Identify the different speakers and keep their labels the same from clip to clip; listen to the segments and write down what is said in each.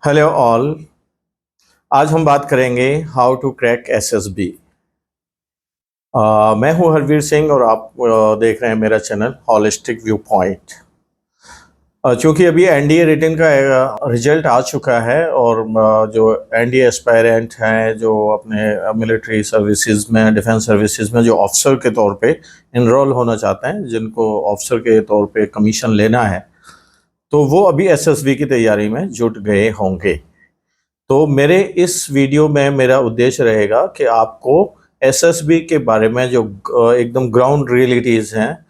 Speaker 1: Hello all. आज हम बात करेंगे हाउ टू क्रैक एसएसबी। मैं हूं हरवीर सिंह और आप देख रहे हैं मेरा चैनल हॉलिस्टिक व्यू पॉइंट। चूंकि अभी एनडीए रिटन का रिजल्ट आ चुका है और जो एनडीए एस्पायरेंट हैं जो अपने मिलिट्री सर्विसेज में डिफेंस सर्विसेज में जो ऑफिसर के तौर पे इनरोल होना चाहते हैं, जिनको ऑफिसर के तौर पे कमीशन लेना है, तो वो अभी एसएसबी की तैयारी में जुट गए होंगे। तो मेरे इस वीडियो में मेरा उद्देश्य रहेगा कि आपको एसएसबी के बारे में जो एकदम ग्राउंड रियलिटीज़ हैं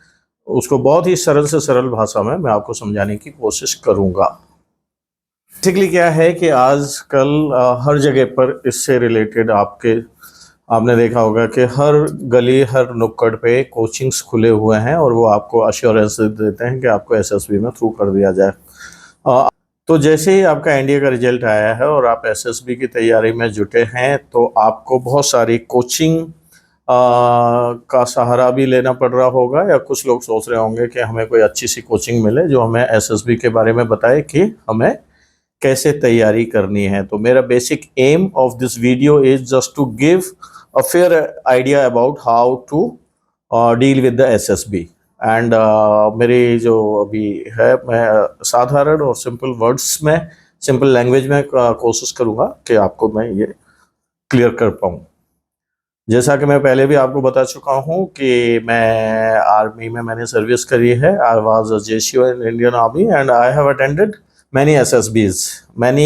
Speaker 1: उसको बहुत ही सरल से सरल भाषा में मैं आपको समझाने की कोशिश करूंगा। बेसिकली क्या है कि आजकल हर जगह पर इससे रिलेटेड आपने देखा होगा कि हर गली हर नुक्कड़ पे कोचिंग्स खुले हुए हैं और वो आपको अश्योरेंस देते हैं कि आपको एसएसबी में थ्रू कर दिया जाए। तो जैसे ही आपका एनडीए का रिजल्ट आया है और आप एसएसबी की तैयारी में जुटे हैं तो आपको बहुत सारी कोचिंग का सहारा भी लेना पड़ रहा होगा, या कुछ लोग सोच रहे होंगे कि हमें कोई अच्छी सी कोचिंग मिले जो हमें एसएसबी के बारे में बताए कि हमें कैसे तैयारी करनी है। तो मेरा basic aim of this video is just to give a fair idea about how to deal with the SSB. And मेरी जो अभी है, मैं साधारण और सिंपल वर्ड्स में, सिंपल लैंग्वेज में कोशिश करूँगा कि आपको मैं ये क्लियर कर पाऊँ। जैसा कि मैं पहले भी आपको बता चुका हूँ कि मैं आर्मी में मैंने सर्विस करी है। I was a JCO in Indian army and I have attended many SSBs. Many,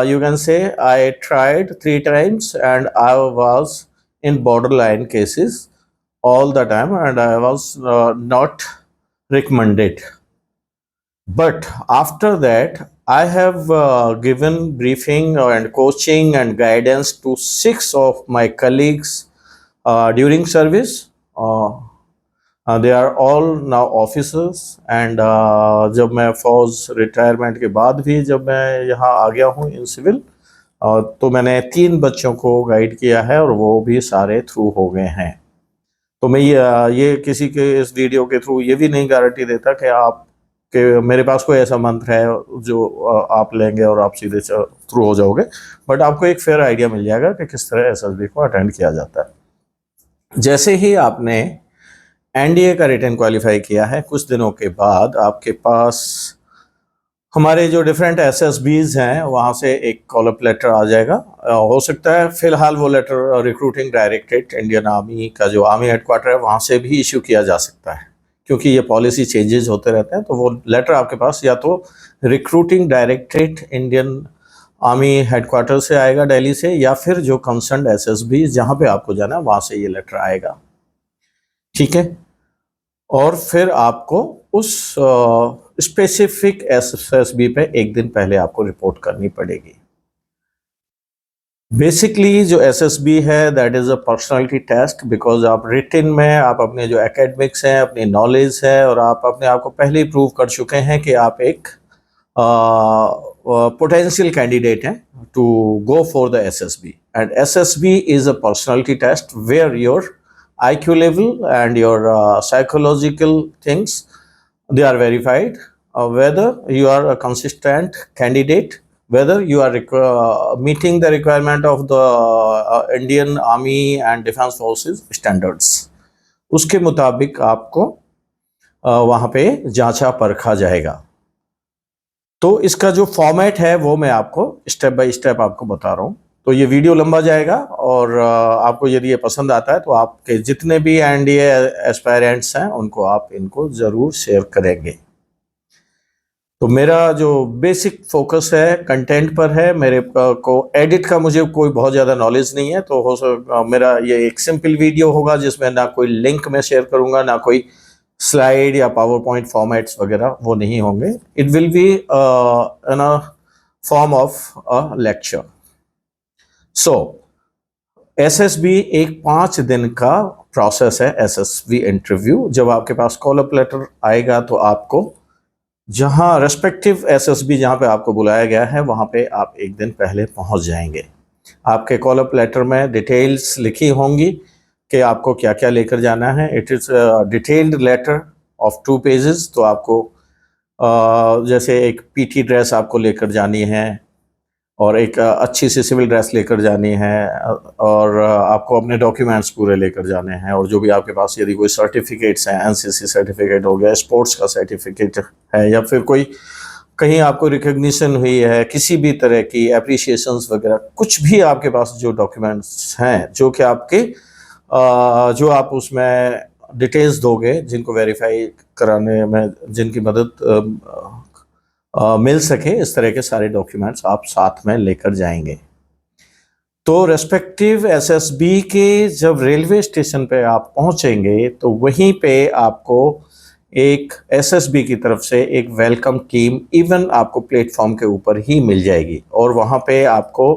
Speaker 1: you can say, I tried 3 times and I was in borderline cases all the time and I was not recommended. But after that, I have given briefing and coaching and guidance to 6 of my colleagues during service. They are all now officers and जब मैं फौज retirement के बाद भी जब मैं यहाँ आ गया हूँ इन सिविल, तो मैंने 3 बच्चों को गाइड किया है और वो भी सारे थ्रू हो गए हैं। तो मैं ये किसी के इस वीडियो के थ्रू ये भी नहीं गारंटी देता कि मेरे पास कोई ऐसा मंत्र है जो आप लेंगे और आप सीधे थ्रू हो जाओगे, बट आपको एक फेयर आइडिया मिल जाएगा कि किस तरह एसएसबी को अटेंड किया जाता है। जैसे ही आपने एनडीए का रिटन क्वालिफाई किया है, कुछ दिनों के बाद आपके पास हमारे जो डिफरेंट एसएसबीज हैं वहाँ से एक कॉल अप लेटर आ जाएगा। हो सकता है फिलहाल वो letter recruiting directorate Indian army का जो आर्मी हेडक्वार्टर है वहाँ से भी इशू किया जा सकता है, क्योंकि ये पॉलिसी चेंजेस होते रहते हैं। तो वो लेटर आपके पास या तो recruiting directorate Indian army headquarter से आएगा दिल्ली से, या फिर जो कंसर्न एसएसबी जहाँ पे आपको जाना है वहाँ से ये लेटर आएगा। ठीक है, और फिर आपको उस स्पेसिफिक एसएसबी पे एक दिन पहले आपको रिपोर्ट करनी पड़ेगी। बेसिकली जो एसएसबी है that is a personality test, because आप रिटन में आप अपने जो एकेडमिक्स हैं, अपनी नॉलेज है, और आप अपने आप को पहले ही प्रूव कर चुके हैं कि आप एक पोटेंशियल कैंडिडेट हैं to go for the SSB. And SSB is a personality test where your IQ level and your psychological things, they are verified, whether you are a consistent candidate, whether you are meeting the requirement of the Indian Army and Defense Forces standards। उसके मुताबिक आपको वहाँ पे जांचा परखा जाएगा। तो इसका जो फॉर्मेट है वो मैं आपको स्टेप बाय स्टेप आपको बता रहा हूँ। तो ये वीडियो लंबा जाएगा और आपको यदि ये पसंद आता है तो आपके जितने भी एनडीए एस्पायरेंट्स हैं उनको आप इनको ज़रूर शेयर करेंगे। तो मेरा जो बेसिक फोकस है कंटेंट पर है। मेरे को एडिट का मुझे कोई बहुत ज़्यादा नॉलेज नहीं है, तो मेरा ये एक सिंपल वीडियो होगा जिसमें ना कोई लिंक मैं शेयर करूँगा, ना कोई स्लाइड या पावर पॉइंट फॉर्मेट्स वगैरह वो नहीं होंगे। It will be in a form of a lecture. So SSB एक 5 दिन का प्रोसेस है। एसएसबी इंटरव्यू, जब आपके पास कॉल अप लेटर आएगा तो आपको जहां रेस्पेक्टिव एसएसबी जहां पे आपको बुलाया गया है वहां पे आप एक दिन पहले पहुंच जाएंगे। आपके कॉल अप लेटर में डिटेल्स लिखी होंगी कि आपको क्या क्या लेकर जाना है। It is detailed letter of 2 pages. तो आपको जैसे एक पीटी ड्रेस आपको लेकर जानी है, और एक अच्छी सी सिविल ड्रेस लेकर जानी है, और आपको अपने डॉक्यूमेंट्स पूरे लेकर जाने हैं, और जो भी आपके पास यदि कोई सर्टिफिकेट्स हैं, एनसीसी सर्टिफिकेट हो गया, स्पोर्ट्स का सर्टिफिकेट है, या फिर कोई कहीं आपको रिकग्निशन हुई है किसी भी तरह की एप्रिसिएशंस वगैरह, कुछ भी आपके पास जो डॉक्यूमेंट्स हैं जो कि आपके जो आप उसमें डिटेल्स दोगे, जिनको वेरीफाई कराने में जिनकी मदद मिल सके, इस तरह के सारे डॉक्यूमेंट्स आप साथ में लेकर जाएंगे। तो रेस्पेक्टिव एसएसबी के जब रेलवे स्टेशन पे आप पहुंचेंगे तो वहीं पे आपको एक एसएसबी की तरफ से एक वेलकम टीम इवन आपको प्लेटफॉर्म के ऊपर ही मिल जाएगी, और वहाँ पे आपको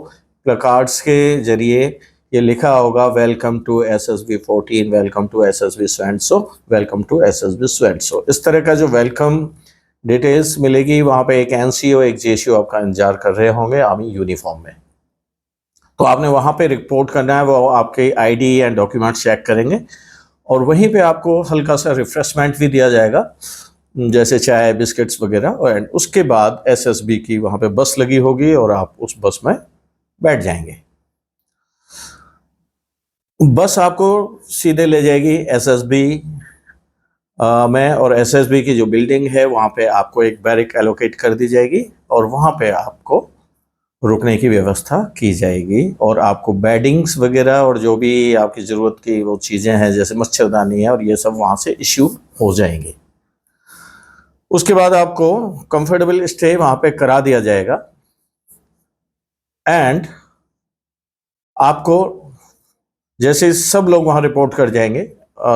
Speaker 1: प्लकार्ड्स के जरिए ये लिखा होगा welcome to SSB 14, welcome to SSB so, welcome to SSB so. इस तरह का जो वेलकम डिटेल्स मिलेगी। वहाँ पे एक एनसीओ एक जेसीओ आपका इंतजार कर रहे होंगे आर्मी यूनिफॉर्म में। तो आपने वहाँ पे रिपोर्ट करना है, वो आपके आईडी एंड डॉक्यूमेंट चेक करेंगे, और वहीं पे आपको हल्का सा रिफ्रेशमेंट भी दिया जाएगा, जैसे चाय बिस्किट्स वगैरह, एंड उसके बाद एसएसबी की वहाँ पे बस लगी होगी और आप उस बस में बैठ जाएंगे। बस आपको सीधे ले जाएगी एसएसबी में, और एसएसबी की जो बिल्डिंग है वहाँ पे आपको एक बैरिक एलोकेट कर दी जाएगी, और वहाँ पे आपको रुकने की व्यवस्था की जाएगी, और आपको बेडिंग्स वगैरह और जो भी आपकी ज़रूरत की वो चीज़ें हैं जैसे मच्छरदानी है और ये सब वहाँ से इश्यू हो जाएंगे। उसके बाद आपको कंफर्टेबल स्टे वहाँ पे करा दिया जाएगा, एंड आपको जैसे सब लोग वहाँ रिपोर्ट कर जाएंगे,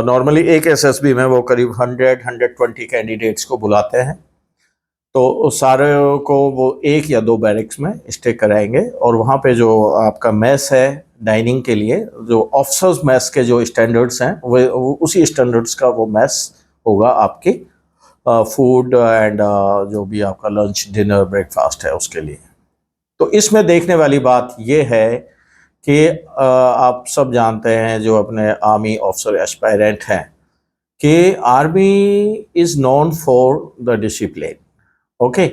Speaker 1: नॉर्मली एक एसएसबी में वो करीब 100-120 कैंडिडेट्स को बुलाते हैं, तो सारे को वो एक या दो बैरिक्स में स्टे कराएंगे, और वहाँ पे जो आपका मेस है डाइनिंग के लिए, जो ऑफिसर्स मेस के जो स्टैंडर्ड्स हैं वो उसी स्टैंडर्ड्स का वो मेस होगा आपके फूड एंड जो भी आपका लंच डिनर ब्रेकफास्ट है उसके लिए। तो इसमें देखने वाली बात ये है कि आप सब जानते हैं जो अपने आर्मी ऑफिसर एस्पायरेंट हैं कि army is known for the discipline. Okay,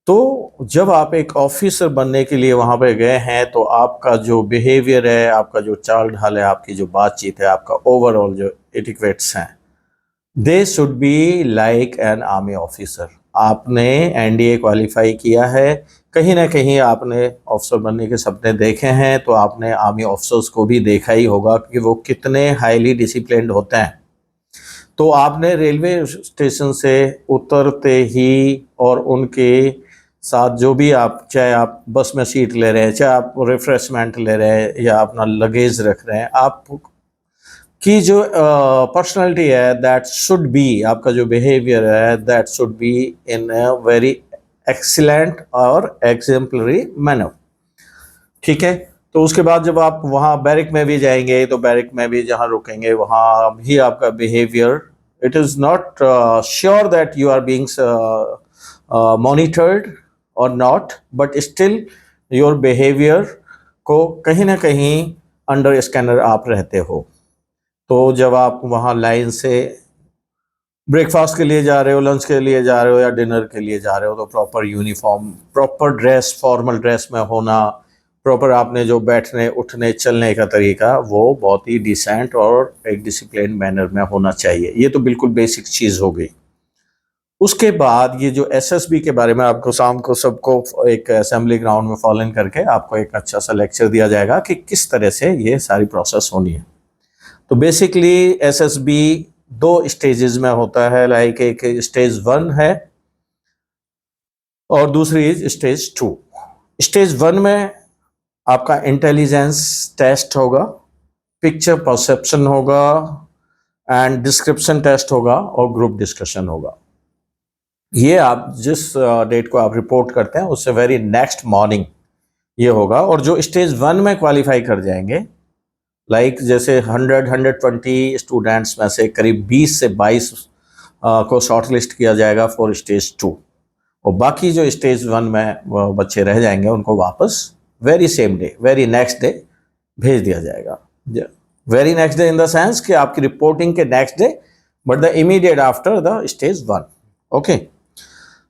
Speaker 1: तो जब आप एक ऑफिसर बनने के लिए वहाँ पे गए हैं तो आपका जो बिहेवियर है, आपका जो चाल ढाल है, आपकी जो बातचीत है, आपका ओवरऑल जो एटिक्वेट्स हैं, they should be like an army officer. आपने एनडीए क्वालिफाई किया है, कहीं ना कहीं आपने ऑफिसर बनने के सपने देखे हैं, तो आपने आर्मी ऑफिसर्स को भी देखा ही होगा कि वो कितने हाईली डिसिप्लिन्ड होते हैं। तो आपने रेलवे स्टेशन से उतरते ही और उनके साथ जो भी आप, चाहे आप बस में सीट ले रहे हैं, चाहे आप रिफ्रेशमेंट ले रहे हैं या अपना लगेज रख रहे हैं, आप की जो पर्सनालिटी है दैट शुड बी, आपका जो बिहेवियर है that should be in a very excellent और एग्जाम्पलरी मैनर। ठीक है, तो उसके बाद जब आप वहाँ बैरिक में भी जाएंगे तो बैरिक में भी जहाँ रुकेंगे वहाँ भी आपका behaviour, it is not sure that you are being monitored और not, but still your behaviour को कहीं ना कहीं अंडर स्कैनर आप रहते हो। तो जब आप वहाँ लाइन से ब्रेकफास्ट के लिए जा रहे हो, लंच के लिए जा रहे हो या डिनर के लिए जा रहे हो, तो proper uniform, proper dress, formal dress में होना, प्रॉपर आपने जो बैठने उठने चलने का तरीका वो बहुत ही डिसेंट और एक डिसिप्लिन मैनर में होना चाहिए। ये तो बिल्कुल बेसिक चीज़ हो गई। उसके बाद ये जो एसएसबी के बारे में आपको शाम को सबको एक असेंबली ग्राउंड में फॉलो इन करके आपको एक अच्छा सा लेक्चर दिया जाएगा कि किस तरह से ये सारी प्रोसेस होनी है। तो बेसिकली एसएसबी दो स्टेजेस में होता है, लाइक एक स्टेज 1 है और दूसरी इज स्टेज 2। स्टेज 1 में आपका इंटेलिजेंस टेस्ट होगा, पिक्चर परसेप्शन होगा एंड डिस्क्रिप्शन टेस्ट होगा और ग्रुप डिस्कशन होगा। ये आप जिस डेट को आप रिपोर्ट करते हैं उससे वेरी नेक्स्ट मॉर्निंग ये होगा। और जो स्टेज 1 में क्वालिफाई कर जाएंगे, लाइक जैसे 100-120 स्टूडेंट्स में से करीब 20 से 22 को शॉर्टलिस्ट किया जाएगा फॉर स्टेज 2, और बाकी जो स्टेज 1 में वो बच्चे रह जाएंगे उनको वापस very same day, very next day भेज दिया जाएगा। Very next day in the sense कि आपकी रिपोर्टिंग के next day, but the immediate after the stage 1। Okay,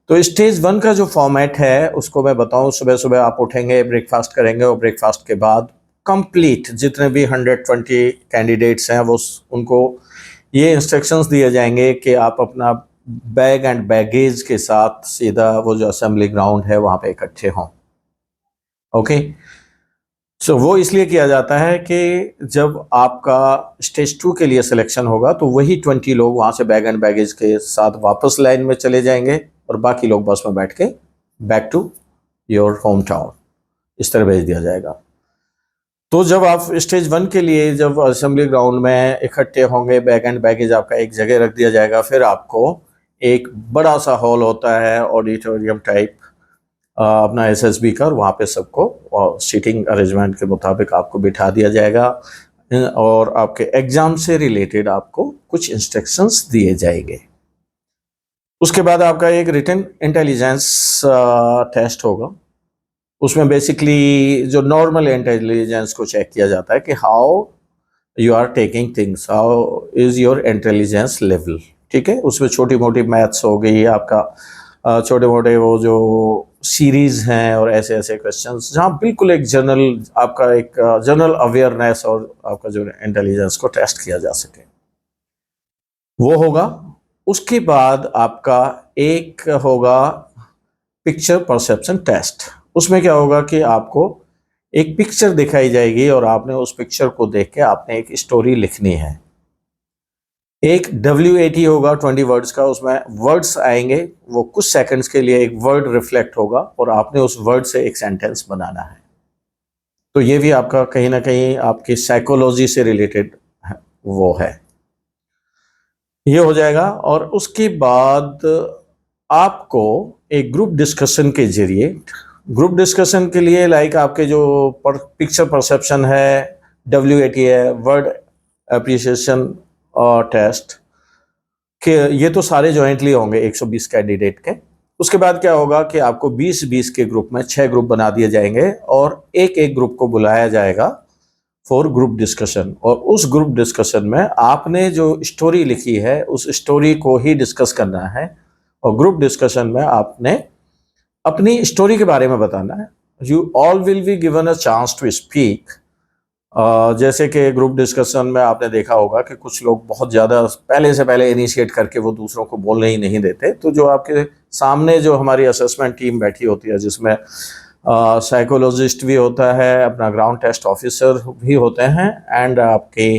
Speaker 1: तो स्टेज 1 का जो फॉर्मेट है उसको मैं बताऊं, सुबह सुबह आप उठेंगे, ब्रेकफास्ट करेंगे और ब्रेकफास्ट के बाद कंप्लीट जितने भी 120 कैंडिडेट्स हैं वो उनको ये इंस्ट्रक्शंस दिए जाएंगे कि आप अपना बैग एंड बैगेज के साथ सीधा वो जो असेंबली ग्राउंड है वहाँ पे इकट्ठे हों। ओके, सो वो इसलिए किया जाता है कि जब आपका स्टेज 2 के लिए सिलेक्शन होगा तो वही 20 लोग वहाँ से बैग एंड बैगेज के साथ वापस लाइन में चले जाएंगे और बाकी लोग बस में बैठ के back to your home town इस तरह भेज दिया जाएगा। तो जब आप स्टेज 1 के लिए जब असेंबली ग्राउंड में इकट्ठे होंगे, बैग एंड बैगेज आपका एक जगह रख दिया जाएगा, फिर आपको एक बड़ा सा हॉल होता है ऑडिटोरियम टाइप अपना एसएसबी का, वहाँ पे सबको सीटिंग अरेंजमेंट के मुताबिक आपको बिठा दिया जाएगा और आपके एग्जाम से रिलेटेड आपको कुछ इंस्ट्रक्शंस दिए जाएंगे। उसके बाद आपका एक रिटन इंटेलिजेंस टेस्ट होगा। उसमें बेसिकली जो नॉर्मल इंटेलिजेंस को चेक किया जाता है कि how you are taking things, how is your intelligence level. ठीक है, उसमें छोटी मोटी मैथ्स हो गई, आपका छोटे मोटे वो जो सीरीज हैं और ऐसे ऐसे क्वेश्चंस जहाँ बिल्कुल एक जनरल आपका एक जनरल अवेयरनेस और आपका जो इंटेलिजेंस को टेस्ट किया जा सके वो होगा। उसके बाद आपका एक होगा पिक्चर परसेप्शन टेस्ट। उसमें क्या होगा कि आपको एक पिक्चर दिखाई जाएगी और आपने उस पिक्चर को देख के आपने एक स्टोरी लिखनी है। एक WAT होगा 20 वर्ड्स का, उसमें वर्ड्स आएंगे, वो कुछ सेकंड्स के लिए एक वर्ड रिफ्लेक्ट होगा और आपने उस वर्ड से एक सेंटेंस बनाना है। तो ये भी आपका कहीं ना कहीं आपकी साइकोलॉजी से रिलेटेड वो है, ये हो जाएगा। और उसके बाद आपको एक ग्रुप डिस्कशन के जरिए, ग्रुप डिस्कशन के लिए लाइक आपके जो पिक्चर परसेप्शन है, WAT है, वर्ड एप्रिसिएशन और टेस्ट के, ये तो सारे जॉइंटली होंगे 120 कैंडिडेट के। उसके बाद क्या होगा कि आपको 20-20 के ग्रुप में 6 ग्रुप बना दिए जाएंगे और एक एक ग्रुप को बुलाया जाएगा फॉर ग्रुप डिस्कशन। और उस ग्रुप डिस्कशन में आपने जो स्टोरी लिखी है उस स्टोरी को ही डिस्कस करना है और ग्रुप डिस्कशन में आपने अपनी स्टोरी के बारे में बताना है। You all will be given a chance to speak. जैसे कि ग्रुप डिस्कशन में आपने देखा होगा कि कुछ लोग बहुत ज़्यादा पहले से पहले इनिशिएट करके वो दूसरों को बोलने ही नहीं देते। तो जो आपके सामने जो हमारी असेसमेंट टीम बैठी होती है जिसमें साइकोलॉजिस्ट भी होता है, अपना ग्राउंड टेस्ट ऑफिसर भी होते हैं एंड आपके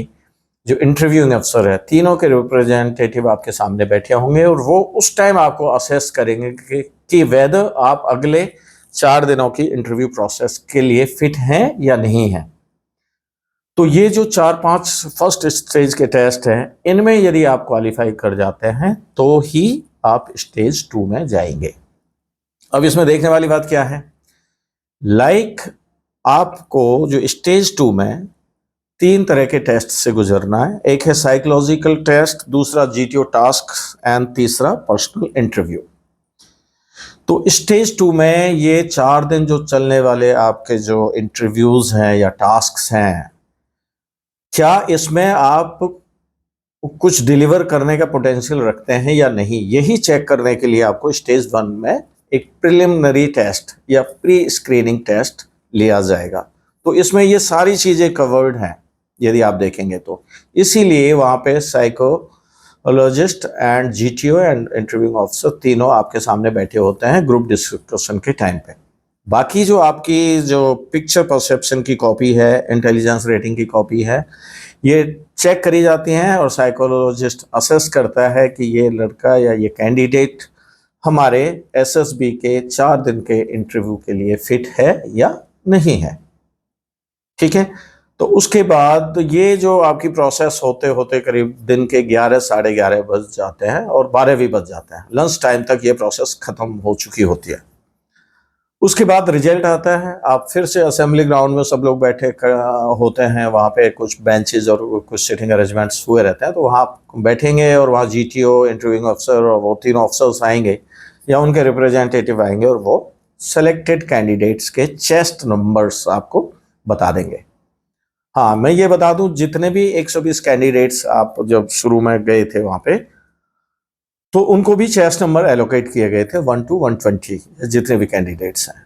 Speaker 1: जो इंटरव्यूइंग अफसर है, तीनों के रिप्रेजेंटेटिव आपके सामने बैठे होंगे और वो उस टाइम आपको असेस करेंगे कि वेदर आप अगले 4 दिनों की इंटरव्यू प्रोसेस के लिए फिट हैं या नहीं हैं। तो ये जो 4-5 फर्स्ट स्टेज के टेस्ट हैं, इनमें यदि आप क्वालिफाई कर जाते हैं तो ही आप स्टेज 2 में जाएंगे। अब इसमें देखने वाली बात क्या है, लाइक आपको जो स्टेज 2 में 3 तरह के टेस्ट से गुजरना है। एक है साइकोलॉजिकल टेस्ट, दूसरा GTO टास्क एंड तीसरा पर्सनल इंटरव्यू। तो स्टेज 2 में ये 4 दिन जो चलने वाले आपके जो इंटरव्यूज हैं या टास्क्स हैं, क्या इसमें आप कुछ डिलीवर करने का पोटेंशियल रखते हैं या नहीं, यही चेक करने के लिए आपको स्टेज 1 में एक प्रिलिमिनरी टेस्ट या प्री स्क्रीनिंग टेस्ट लिया जाएगा। तो इसमें ये सारी चीज़ें कवर्ड हैं यदि आप देखेंगे तो, इसीलिए वहाँ पे psychologist and GTO and interviewing officer तीनों आपके सामने बैठे होते हैं ग्रुप डिस्कशन के टाइम पे। बाकी जो आपकी जो पिक्चर परसेप्शन की कॉपी है, इंटेलिजेंस रेटिंग की कॉपी है, ये चेक करी जाती हैं और साइकोलॉजिस्ट असेस करता है कि ये लड़का या ये कैंडिडेट हमारे SSB के 4 दिन के इंटरव्यू के लिए फिट है या नहीं है। ठीक है, तो उसके बाद ये जो आपकी प्रोसेस होते होते करीब दिन के 11 साढ़े 11 बज जाते हैं और 12 भी बज जाते हैं, लंच टाइम तक ये प्रोसेस खत्म हो चुकी होती है। उसके बाद रिजल्ट आता है, आप फिर से असेंबली ग्राउंड में सब लोग बैठे होते हैं, वहाँ पे कुछ बेंचेस और कुछ सिटिंग अरेंजमेंट्स हुए रहते हैं, तो वहाँ बैठेंगे और वहाँ GTO इंटरव्यूइंग अफसर और वो तीनों अफसर्स आएंगे या उनके रिप्रेजेंटेटिव आएंगे और वो सेलेक्टेड कैंडिडेट्स के चेस्ट नंबर्स आपको बता देंगे। हाँ, मैं ये बता दूं, जितने भी 120 कैंडिडेट्स आप जब शुरू में गए थे वहाँ पे, तो उनको भी चेस्ट नंबर एलोकेट किए गए थे 1 to 120 जितने भी कैंडिडेट्स हैं।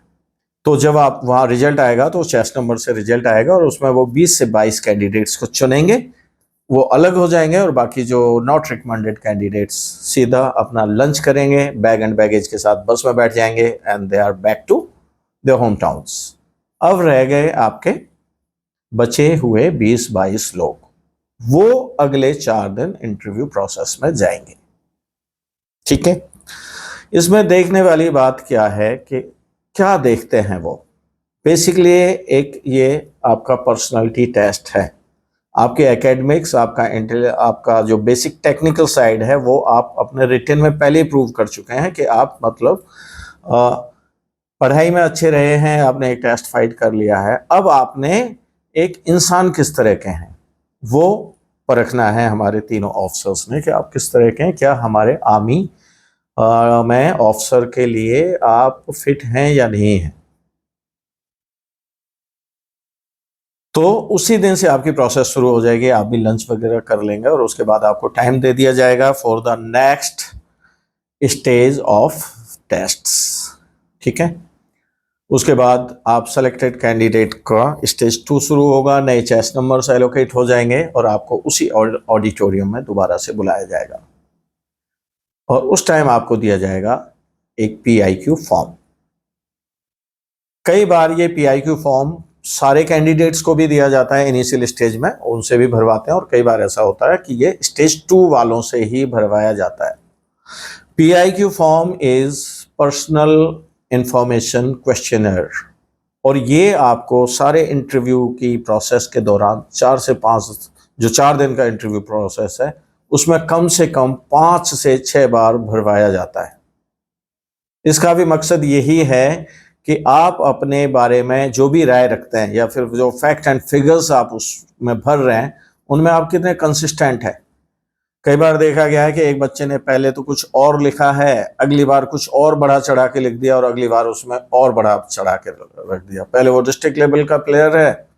Speaker 1: तो जब आप वहाँ रिजल्ट आएगा तो चेस्ट नंबर से रिजल्ट आएगा और उसमें वो 20 से 22 कैंडिडेट्स को चुनेंगे, वो अलग हो जाएंगे और बाकी जो नॉट रिकमेंडेड कैंडिडेट्स सीधा अपना लंच करेंगे, बैग एंड बैगेज के साथ बस में बैठ जाएंगे and they are back to their home towns. अब रह गए आपके बचे हुए 20-22 लोग, वो अगले 4 दिन इंटरव्यू प्रोसेस में जाएंगे। ठीक है, इसमें देखने वाली बात क्या है कि क्या देखते हैं वो। बेसिकली एक ये आपका पर्सनालिटी टेस्ट है, आपके एकेडमिक्स, आपका जो बेसिक टेक्निकल साइड है वो आप अपने रिटन में पहले ही प्रूव कर चुके हैं कि आप मतलब पढ़ाई में अच्छे रहे हैं, आपने एक टेस्ट फाइट कर लिया है। अब आपने एक इंसान किस तरह के हैं वो परखना है हमारे तीनों ऑफिसर्स ने कि आप किस तरह के हैं, क्या हमारे आर्मी में ऑफिसर के लिए आप फिट हैं या नहीं हैं। तो उसी दिन से आपकी प्रोसेस शुरू हो जाएगी, आप भी लंच वगैरह कर लेंगे और उसके बाद आपको टाइम दे दिया जाएगा for the next stage of tests. ठीक है, उसके बाद आप सेलेक्टेड कैंडिडेट का स्टेज 2 शुरू होगा, नए चेस्ट नंबर्स एलोकेट हो जाएंगे और आपको उसी ऑडिटोरियम में दोबारा से बुलाया जाएगा और उस टाइम आपको दिया जाएगा एक PIQ फॉर्म। कई बार ये PIQ फॉर्म सारे कैंडिडेट्स को भी दिया जाता है इनिशियल स्टेज में, उनसे भी भरवाते हैं और कई बार ऐसा होता है कि ये स्टेज 2 वालों से ही भरवाया जाता है। PIQ form is personal information questionnaire और ये आपको सारे इंटरव्यू की प्रोसेस के दौरान 4 से 5 जो 4 दिन का इंटरव्यू प्रोसेस है उसमें कम से कम 5 से 6 बार भरवाया जाता है। इसका भी मकसद यही है कि आप अपने बारे में जो भी राय रखते हैं या फिर जो फैक्ट एंड फिगर्स आप उसमें भर रहे हैं उनमें आप कितने कंसिस्टेंट हैं। कई बार देखा गया है कि एक बच्चे ने पहले तो कुछ और लिखा है, अगली बार कुछ और बढ़ा चढ़ा के लिख दिया और अगली बार उसमें और बढ़ा चढ़ा के रख दिया। पहले वो डिस्ट्रिक्ट लेवल का प्लेयर है,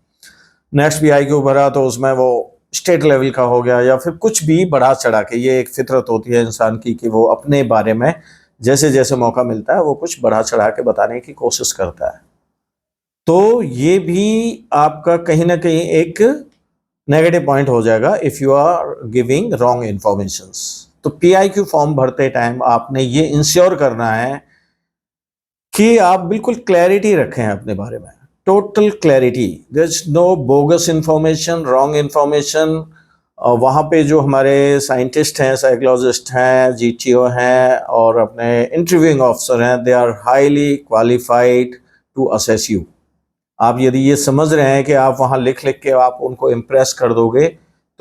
Speaker 1: नेक्स्ट PIQ भरा तो उसमें वो स्टेट लेवल का हो गया, या फिर कुछ भी बढ़ा चढ़ा के। ये एक फितरत होती है इंसान की कि वो अपने बारे में जैसे जैसे मौका मिलता है वो कुछ बढ़ा चढ़ा के बताने की कोशिश करता है। तो ये भी आपका कहीं ना कहीं एक नेगेटिव पॉइंट हो जाएगा if you are giving wrong informations. तो PIQ फॉर्म भरते टाइम आपने ये इंश्योर करना है कि आप बिल्कुल क्लैरिटी रखें अपने बारे में, total clarity, there is no bogus information, wrong information. वहाँ पे जो हमारे साइंटिस्ट हैं, साइकोलॉजिस्ट हैं, GTO हैं और अपने इंटरव्यूइंग ऑफिसर हैं, they are highly qualified to assess you. आप यदि ये समझ रहे हैं कि आप वहाँ लिख लिख के आप उनको इम्प्रेस कर दोगे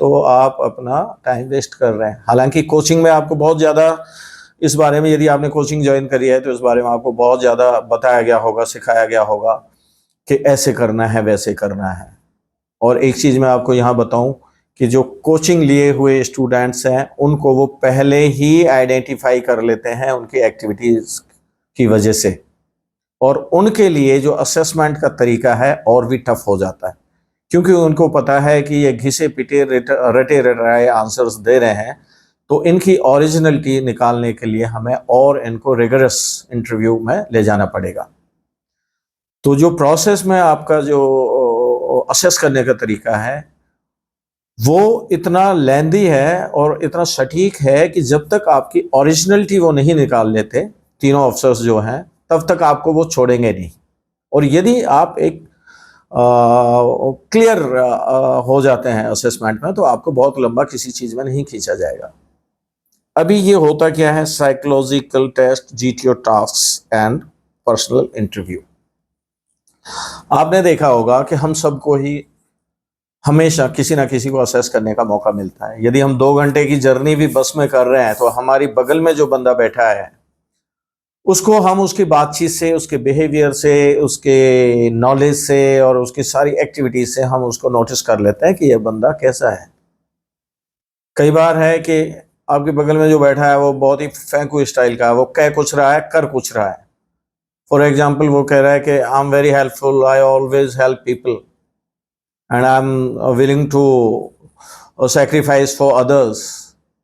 Speaker 1: तो आप अपना टाइम वेस्ट कर रहे हैं। हालांकि कोचिंग में आपको बहुत ज़्यादा इस बारे में, यदि आपने कोचिंग ज्वाइन करी है तो इस बारे में आपको बहुत ज़्यादा बताया गया होगा, सिखाया गया होगा कि ऐसे करना है वैसे करना है। और एक चीज़ मैं आपको यहाँ बताऊँ कि जो कोचिंग लिए हुए स्टूडेंट्स हैं उनको वो पहले ही आइडेंटिफाई कर लेते हैं उनकी एक्टिविटीज़ की वजह से, और उनके लिए जो असेसमेंट का तरीका है और भी टफ हो जाता है क्योंकि उनको पता है कि ये घिसे पिटे रटे रटाए आंसर्स दे रहे हैं। तो इनकी ओरिजिनलिटी निकालने के लिए हमें और इनको रिगरस इंटरव्यू में ले जाना पड़ेगा। तो जो प्रोसेस में आपका जो असेस करने का तरीका है वो इतना लेंदी है और इतना सटीक है कि जब तक आपकी ओरिजिनलिटी वो नहीं निकाल लेते तीनों ऑफिसर्स जो हैं तब तक आपको वो छोड़ेंगे नहीं। और यदि आप एक क्लियर हो जाते हैं असेसमेंट में तो आपको बहुत लंबा किसी चीज़ में नहीं खींचा जाएगा। अभी ये होता क्या है, psychological test, GTO task and personal interview. आपने देखा होगा कि हम सबको ही हमेशा किसी ना किसी को असेस करने का मौका मिलता है। यदि हम 2 घंटे की जर्नी भी बस में कर रहे हैं तो हमारी बगल में जो बंदा बैठा है उसको हम उसकी बातचीत से, उसके बिहेवियर से, उसके नॉलेज से और उसकी सारी एक्टिविटीज से हम उसको नोटिस कर लेते हैं कि ये बंदा कैसा है। कई बार है कि आपके बगल में जो बैठा है वो बहुत ही फेंकू स्टाइल का है, वो कह कुछ रहा है कर कुछ रहा है। फॉर एग्जाम्पल वो कह रहा है कि I am very helpful, I always help people and I'm willing to sacrifice for others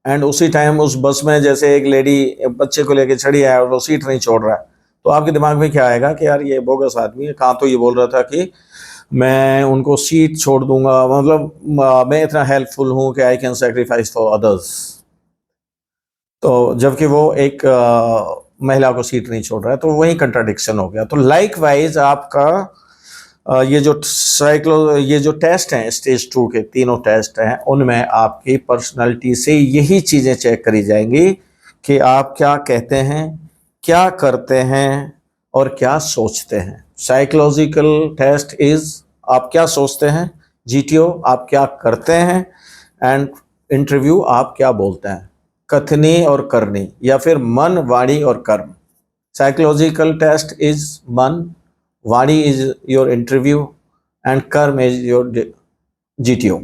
Speaker 1: and उसी टाइम उस बस में जैसे एक लेडी बच्चे को लेके चढ़ी है और वो सीट नहीं छोड़ रहा है, तो आपके दिमाग में क्या आएगा कि यार ये बोगस आदमी है, कहाँ तो ये बोल रहा था कि मैं उनको सीट छोड़ दूंगा, मतलब मैं इतना हेल्पफुल हूँ कि I can sacrifice for others, तो जबकि वो एक महिला को सीट नहीं छोड़ रहा है, तो वही कंट्राडिक्शन हो गया। तो लाइक वाइज आपका ये जो टेस्ट हैं स्टेज 2 के तीनों टेस्ट हैं, उनमें आपकी पर्सनालिटी से यही चीज़ें चेक करी जाएंगी कि आप क्या कहते हैं, क्या करते हैं और क्या सोचते हैं। साइकोलॉजिकल टेस्ट इज आप क्या सोचते हैं, जीटीओ आप क्या करते हैं, एंड इंटरव्यू आप क्या बोलते हैं, कथनी और करनी, या फिर मन, वाणी और कर्म। साइकोलॉजिकल टेस्ट इज मन, वाणी इज योर इंटरव्यू एंड कर्म इज योर जीटीओ।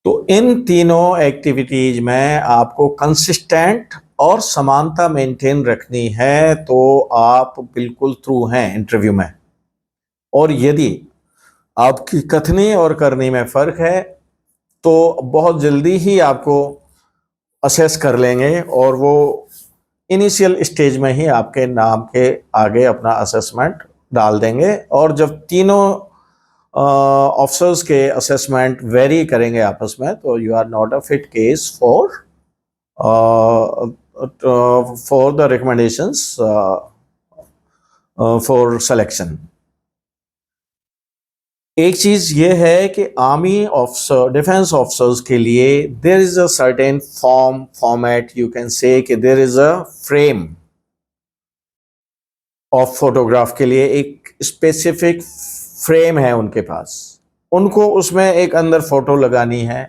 Speaker 1: तो इन तीनों एक्टिविटीज में आपको कंसिस्टेंट और समानता मेंटेन रखनी है, तो आप बिल्कुल थ्रू हैं इंटरव्यू में। और यदि आपकी कथनी और करनी में फर्क है तो बहुत जल्दी ही आपको असेस कर लेंगे और वो इनिशियल स्टेज में ही आपके नाम के आगे अपना असेसमेंट डाल देंगे। और जब तीनों ऑफिसर्स के असेसमेंट वेरी करेंगे आपस में, तो you are not a fit case for the recommendations for selection. एक चीज ये है कि आर्मी ऑफिसर, डिफेंस ऑफिसर्स के लिए there is a certain format, you can say कि there is a frame of photograph के लिए एक स्पेसिफिक फ्रेम है उनके पास। उनको उसमें एक अंदर फोटो लगानी है,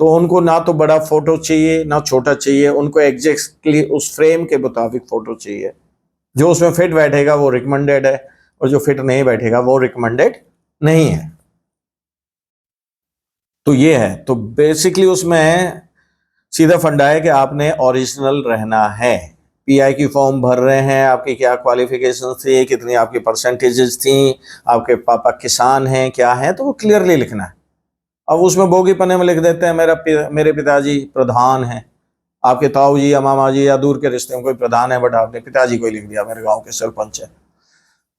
Speaker 1: तो उनको ना तो बड़ा फोटो चाहिए ना छोटा चाहिए, उनको एग्जैक्टली उस फ्रेम के मुताबिक फोटो चाहिए। जो उसमें फिट बैठेगा वो रिकमेंडेड है, और जो फिट नहीं बैठेगा वो रिकमेंडेड नहीं है। तो ये है, तो बेसिकली उसमें सीधा फंडा है कि आपने ओरिजिनल रहना है। पीआई की फॉर्म भर रहे हैं, आपकी क्या क्वालिफिकेशन थी, कितनी आपकी परसेंटेजेस थी, आपके पापा किसान हैं क्या है, तो वो क्लियरली लिखना है। अब उसमें बोगी पन्ने में लिख देते हैं मेरे पिताजी प्रधान हैं। आपके ताऊ जी या मामा जी या दूर के रिश्ते में कोई प्रधान है, बट आपने पिताजी को लिख दिया मेरे गांव के सरपंच है।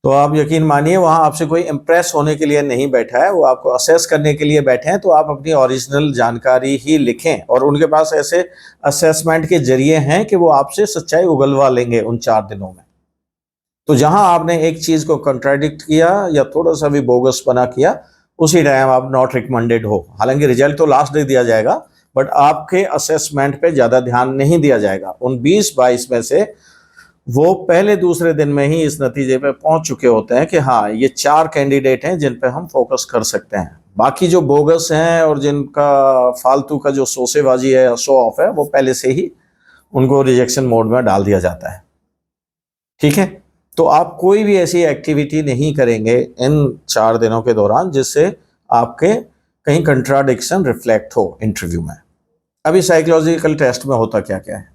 Speaker 1: तो आप यकीन मानिए वहां आपसे कोई इम्प्रेस होने के लिए नहीं बैठा है, वो आपको असेस करने के लिए बैठे हैं। तो आप अपनी ओरिजिनल जानकारी ही लिखें, और उनके पास ऐसे असेसमेंट के जरिए हैं कि वो आपसे सच्चाई उगलवा लेंगे उन 4 दिनों में। तो जहां आपने एक चीज को कंट्राडिक्ट किया या थोड़ा सा भी बोगस बना किया, उसी टाइम आप नॉट रिकमेंडेड हो। हालांकि रिजल्ट तो लास्ट डे दिया जाएगा, बट आपके असेसमेंट पे ज्यादा ध्यान नहीं दिया जाएगा। उन 20-22 में से वो पहले दूसरे दिन में ही इस नतीजे पे पहुंच चुके होते हैं कि हाँ ये 4 कैंडिडेट हैं जिन पे हम फोकस कर सकते हैं। बाकी जो बोगस हैं और जिनका फालतू का जो सोसेबाजी है या शो ऑफ है, वो पहले से ही उनको रिजेक्शन मोड में डाल दिया जाता है। ठीक है, तो आप कोई भी ऐसी एक्टिविटी नहीं करेंगे इन 4 दिनों के दौरान जिससे आपके कहीं कंट्राडिक्शन रिफ्लेक्ट हो इंटरव्यू में। अभी साइकोलॉजिकल टेस्ट में होता क्या क्या है।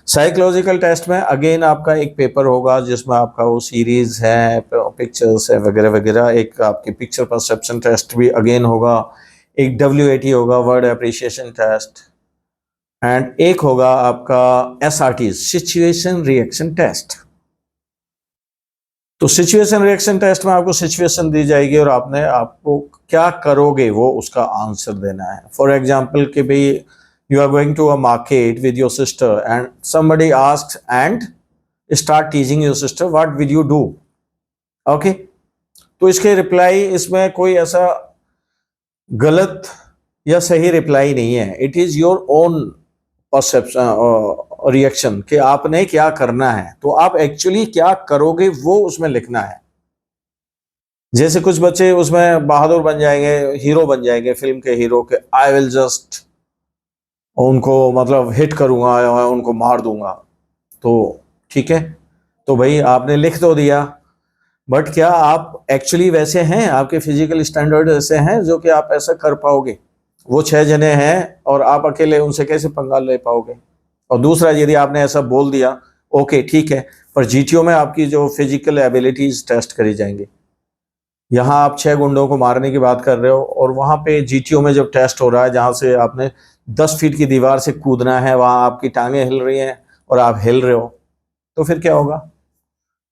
Speaker 1: साइकोलॉजिकल टेस्ट में अगेन आपका एक पेपर होगा जिसमें आपका वो सीरीज है, पिक्चर्स है वगैरह वगैरह। एक आपकी पिक्चर परसेप्शन टेस्ट भी अगेन होगा, एक WAT होगा, वर्ड एप्रिसिएशन टेस्ट, एंड एक होगा आपका SRT, सिचुएशन रिएक्शन टेस्ट। तो सिचुएशन रिएक्शन टेस्ट में आपको सिचुएशन दी जाएगी और आपको क्या करोगे वो उसका आंसर देना है। फॉर एग्जाम्पल कि भाई you are going to a market with your sister and somebody asks and start teasing your sister, what will you do? Okay, तो इसके रिप्लाई, इसमें कोई ऐसा गलत या सही रिप्लाई नहीं है। It is your own perception reaction कि आपने क्या करना है, तो आप एक्चुअली क्या करोगे वो उसमें लिखना है। जैसे कुछ बच्चे उसमें बहादुर बन जाएंगे, हीरो बन जाएंगे, फिल्म के हीरो के, आई विल जस्ट उनको मतलब हिट करूंगा, उनको मार दूंगा। तो ठीक है, तो भाई आपने लिख तो दिया, बट क्या आप एक्चुअली वैसे हैं, आपके फिजिकल स्टैंडर्ड ऐसे हैं जो कि आप ऐसा कर पाओगे? वो 6 जने हैं और आप अकेले उनसे कैसे पंगा ले पाओगे? और दूसरा, यदि आपने ऐसा बोल दिया, ओके ठीक है, पर जीटीओ में आपकी जो फिजिकल एबिलिटीज टेस्ट करी जाएंगी। यहाँ आप 6 गुंडों को मारने की बात कर रहे हो और वहां पे जीटीओ में जब टेस्ट हो रहा है जहां से आपने 10 फीट की दीवार से कूदना है, वहां आपकी टांगें हिल रही हैं और आप हिल रहे हो, तो फिर क्या होगा?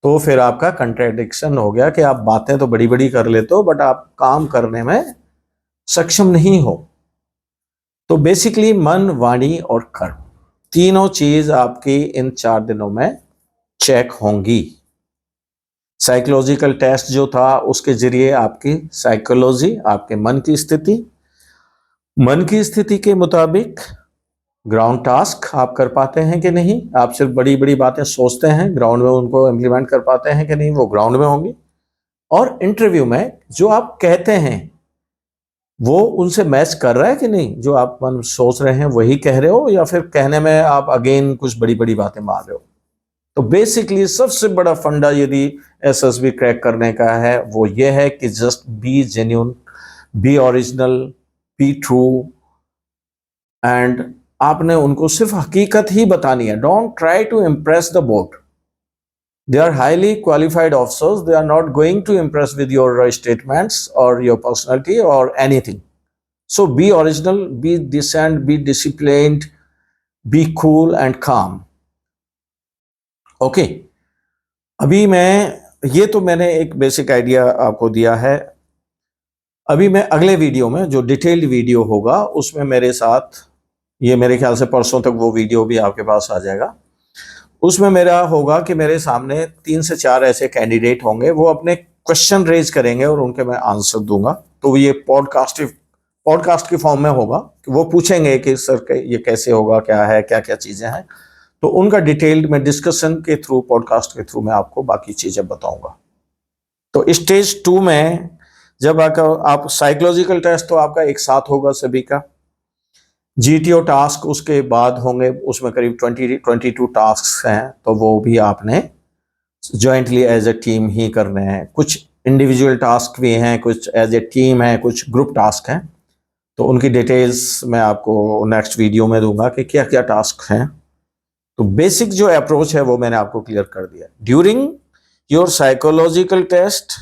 Speaker 1: तो फिर आपका कंट्राडिक्शन हो गया कि आप बातें तो बड़ी बड़ी कर लेते हो बट आप काम करने में सक्षम नहीं हो। तो बेसिकली मन, वाणी और कर्म, तीनों चीज आपकी इन 4 दिनों में चेक होंगी। साइकोलॉजिकल टेस्ट जो था उसके जरिए आपकी साइकोलॉजी, आपके मन की स्थिति के मुताबिक ग्राउंड टास्क आप कर पाते हैं कि नहीं। आप सिर्फ बड़ी बड़ी बातें सोचते हैं, ग्राउंड में उनको इम्प्लीमेंट कर पाते हैं कि नहीं, वो ग्राउंड में होंगी। और इंटरव्यू में जो आप कहते हैं वो उनसे मैच कर रहा है कि नहीं, जो आप मन सोच रहे हैं वही कह रहे हो, या फिर कहने में आप अगेन कुछ बड़ी बड़ी बातें मार रहे हो। तो बेसिकली सबसे बड़ा फंडा यदि एसएसबी क्रैक करने का है वो ये है कि just be genuine, be original, be true, and आपने उनको सिर्फ हकीकत ही बतानी है। Don't try to impress the board. They are highly qualified officers. They are not going to impress with your statements or your personality or anything. So be original, be decent, be disciplined, be cool and calm. Okay. अभी ये तो मैंने एक basic idea आपको दिया है। अभी मैं अगले वीडियो में, जो डिटेल्ड वीडियो होगा, उसमें मेरे साथ, ये मेरे ख्याल से परसों तक वो वीडियो भी आपके पास आ जाएगा, उसमें मेरा होगा कि मेरे सामने 3 से 4 ऐसे कैंडिडेट होंगे, वो अपने क्वेश्चन रेज करेंगे और उनके मैं आंसर दूंगा। तो ये पॉडकास्ट की फॉर्म में होगा कि वो पूछेंगे कि सर ये कैसे होगा, क्या है, क्या क्या चीजें हैं। तो उनका डिटेल्ड में डिस्कशन के थ्रू, पॉडकास्ट के थ्रू मैं आपको बाकी चीजें बताऊंगा। तो स्टेज 2 में जब आप साइकोलॉजिकल टेस्ट तो आपका एक साथ होगा सभी का, जीटीओ टास्क उसके बाद होंगे, उसमें करीब 22 टास्क हैं, तो वो भी आपने जॉइंटली एज ए टीम ही करने हैं। कुछ इंडिविजुअल टास्क भी हैं, कुछ एज ए टीम है, कुछ ग्रुप टास्क हैं। तो उनकी डिटेल्स मैं आपको नेक्स्ट वीडियो में दूंगा कि क्या क्या टास्क हैं। तो बेसिक जो अप्रोच है वो मैंने आपको क्लियर कर दिया। ड्यूरिंग योर साइकोलॉजिकल टेस्ट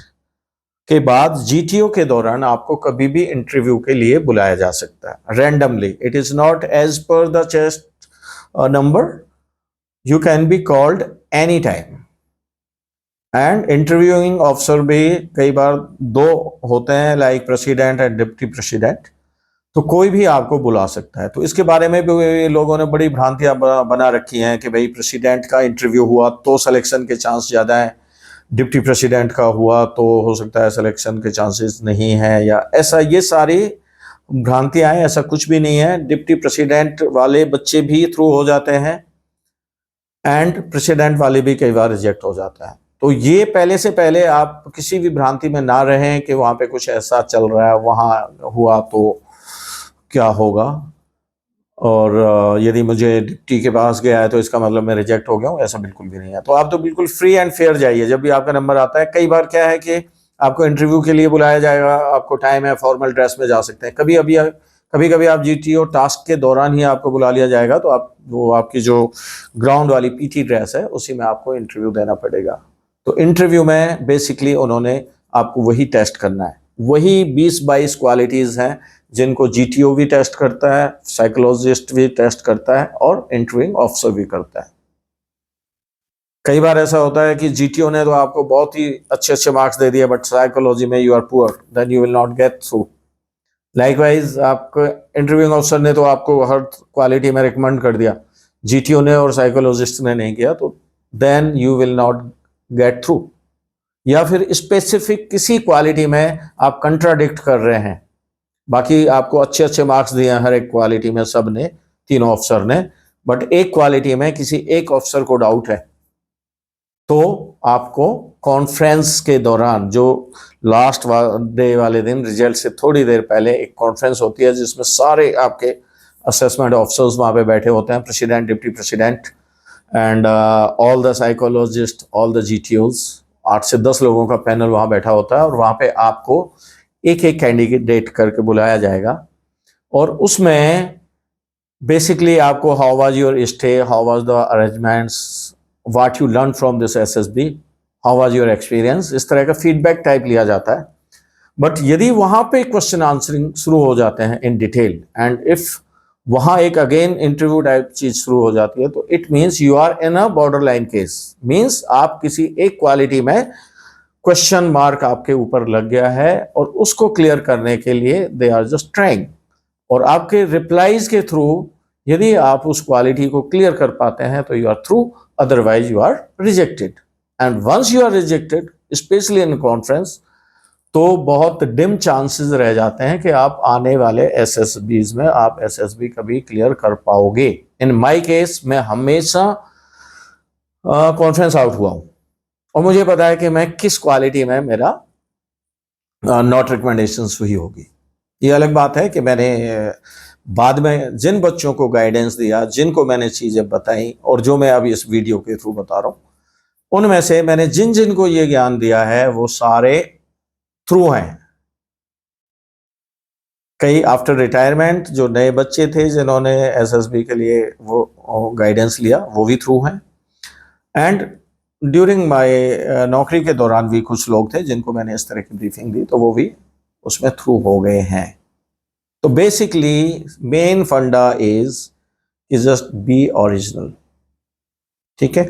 Speaker 1: के बाद जीटीओ के दौरान आपको कभी भी इंटरव्यू के लिए बुलाया जा सकता है randomly. It is not as per the chest number, you can be called any time. And interviewing officer भी कई बार 2 होते हैं, like president and deputy president, तो कोई भी आपको बुला सकता है। तो इसके बारे में भी लोगों ने बड़ी भ्रांतियां बना रखी हैं कि भाई प्रेसिडेंट का इंटरव्यू हुआ तो सिलेक्शन के चांस ज़्यादा हैं, डिप्टी प्रेसिडेंट का हुआ तो हो सकता है सिलेक्शन के चांसेस नहीं है, या ऐसा, ये सारी भ्रांतियां हैं। ऐसा कुछ भी नहीं है। डिप्टी प्रेसिडेंट वाले बच्चे भी थ्रू हो जाते हैं एंड प्रेसिडेंट वाले भी कई बार रिजेक्ट हो जाता है। तो ये पहले से पहले आप किसी भी भ्रांति में ना रहें कि वहाँ पे कुछ ऐसा चल रहा है, वहाँ हुआ तो क्या होगा, और यदि मुझे डिप्टी के पास गया है तो इसका मतलब मैं रिजेक्ट हो गया हूँ, ऐसा बिल्कुल भी नहीं है। तो आप तो बिल्कुल फ्री एंड फेयर जाइए जब भी आपका नंबर आता है। कई बार क्या है कि आपको इंटरव्यू के लिए बुलाया जाएगा, आपको टाइम है, फॉर्मल ड्रेस में जा सकते हैं। कभी कभी आप जीटीओ टास्क के दौरान ही आपको बुला लिया जाएगा, तो वो आपकी जो ग्राउंड वाली पीटी ड्रेस है उसी में आपको इंटरव्यू देना पड़ेगा। तो इंटरव्यू में बेसिकली उन्होंने आपको वही टेस्ट करना है, वही 20-22 क्वालिटीज हैं जिनको जीटीओ भी टेस्ट करता है, साइकोलॉजिस्ट भी टेस्ट करता है और इंटरव्यूइंग ऑफिसर भी करता है। कई बार ऐसा होता है कि जीटीओ ने तो आपको बहुत ही अच्छे मार्क्स दे दिए बट साइकोलॉजी में you are poor, then you will not get through. Likewise आपको इंटरव्यूइंग ऑफिसर ने तो आपको हर क्वालिटी में रिकमेंड कर दिया, जीटीओ ने और साइकोलॉजिस्ट ने नहीं किया, तो then you will not get through. या फिर स्पेसिफिक किसी क्वालिटी में आप कंट्राडिक्ट कर रहे हैं, बाकी आपको अच्छे मार्क्स दिए हैं हर एक क्वालिटी में, सब ने, तीनों ऑफिसर ने, बट एक क्वालिटी में किसी एक ऑफिसर को डाउट है, तो आपको कॉन्फ्रेंस के दौरान, जो लास्ट डे वाले दिन रिजल्ट से थोड़ी देर पहले एक कॉन्फ्रेंस होती है जिसमें सारे आपके असेसमेंट ऑफिसर्स वहाँ पे बैठे होते हैं, president, deputy president and all the psychologist, all the GTOs, 8 से 10 लोगों का पैनल वहाँ बैठा होता है। और वहाँ पे आपको एक कैंडिडेट करके बुलाया जाएगा और उसमें बेसिकली आपको how was your stay, how was the arrangements, what you learn from this SSB, how was your experience, इस तरह का फीडबैक टाइप लिया जाता है। बट यदि वहाँ पे क्वेश्चन आंसरिंग शुरू हो जाते हैं इन डिटेल एंड इफ वहां एक अगेन इंटरव्यू टाइप चीज शुरू हो जाती है। तो it means you are in a border line case, means आप किसी एक क्वालिटी में क्वेश्चन मार्क आपके ऊपर लग गया है और उसको क्लियर करने के लिए दे आर जस्ट ट्राइंग। और आपके रिप्लाईज के थ्रू यदि आप उस क्वालिटी को क्लियर कर पाते हैं तो you are through, otherwise you are rejected. And once you are rejected, specially in conference, तो बहुत डिम चांसेस रह जाते हैं कि आप आने वाले एसएसबीज में आप एसएसबी कभी क्लियर कर पाओगे। इन माय केस मैं हमेशा कॉन्फ्रेंस आउट हुआ हूं और मुझे पता है कि मैं किस क्वालिटी में मेरा नॉट रिकमेंडेशन हुई होगी। ये अलग बात है कि मैंने बाद में जिन बच्चों को गाइडेंस दिया, जिनको मैंने चीजें बताई और जो मैं अभी इस वीडियो के थ्रू बता रहा हूं, उनमें से मैंने जिन जिन को ये ज्ञान दिया है वो सारे थ्रू हैं। कई आफ्टर रिटायरमेंट जो नए बच्चे थे जिन्होंने एसएसबी के लिए वो गाइडेंस लिया, वो भी थ्रू हैं। एंड ड्यूरिंग माय नौकरी के दौरान भी कुछ लोग थे जिनको मैंने इस तरह की ब्रीफिंग दी, तो वो भी उसमें थ्रू हो गए हैं। तो बेसिकली मेन फंडा इज जस्ट बी ओरिजिनल। ठीक है,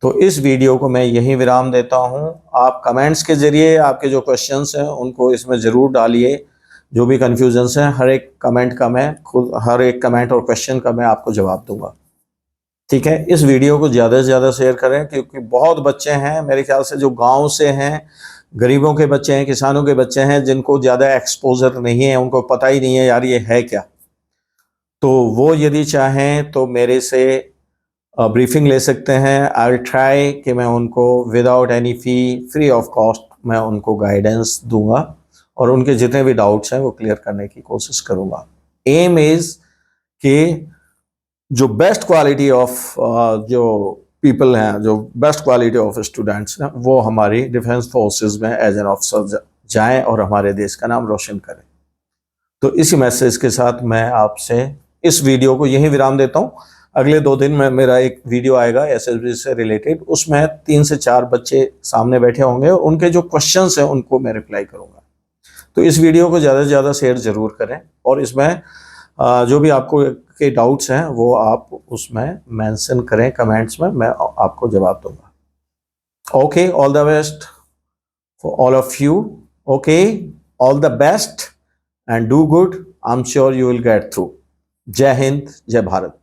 Speaker 1: तो इस वीडियो को मैं यहीं विराम देता हूं। आप कमेंट्स के जरिए आपके जो क्वेश्चंस हैं उनको इसमें ज़रूर डालिए। जो भी कन्फ्यूजन्स हैं हर एक कमेंट का मैं खुद, हर एक कमेंट और क्वेश्चन का मैं आपको जवाब दूंगा। ठीक है, इस वीडियो को ज़्यादा से ज़्यादा शेयर करें क्योंकि बहुत बच्चे हैं मेरे ख्याल से जो गांव से हैं, गरीबों के बच्चे हैं, किसानों के बच्चे हैं, जिनको ज़्यादा एक्सपोजर नहीं है, उनको पता ही नहीं है यार ये है क्या। तो वो यदि चाहें तो मेरे से ब्रीफिंग ले सकते हैं। आई विल ट्राई कि मैं उनको without any fee, free of cost मैं उनको गाइडेंस दूंगा और उनके जितने भी डाउट्स हैं वो क्लियर करने की कोशिश करूंगा। एम इज़ कि जो बेस्ट क्वालिटी ऑफ जो पीपल हैं, जो बेस्ट क्वालिटी ऑफ स्टूडेंट्स हैं, वो हमारी डिफेंस फोर्सेस में एज एन ऑफिसर जाएं और हमारे देश का नाम रोशन करें। तो इसी मैसेज के साथ मैं आपसे इस वीडियो को यहीं विराम देता हूं। अगले 2 दिन में मेरा एक वीडियो आएगा एसएसबी से रिलेटेड, उसमें 3 से 4 बच्चे सामने बैठे होंगे और उनके जो क्वेश्चंस हैं उनको मैं रिप्लाई करूंगा। तो इस वीडियो को ज़्यादा से ज़्यादा शेयर ज़रूर करें और इसमें जो भी आपको के डाउट्स हैं वो आप उसमें मेंशन करें कमेंट्स में, मैं आपको जवाब दूंगा। Okay, all the best for all of you. Okay, all the best and do good. I am sure you will get through. जय हिंद, जय भारत।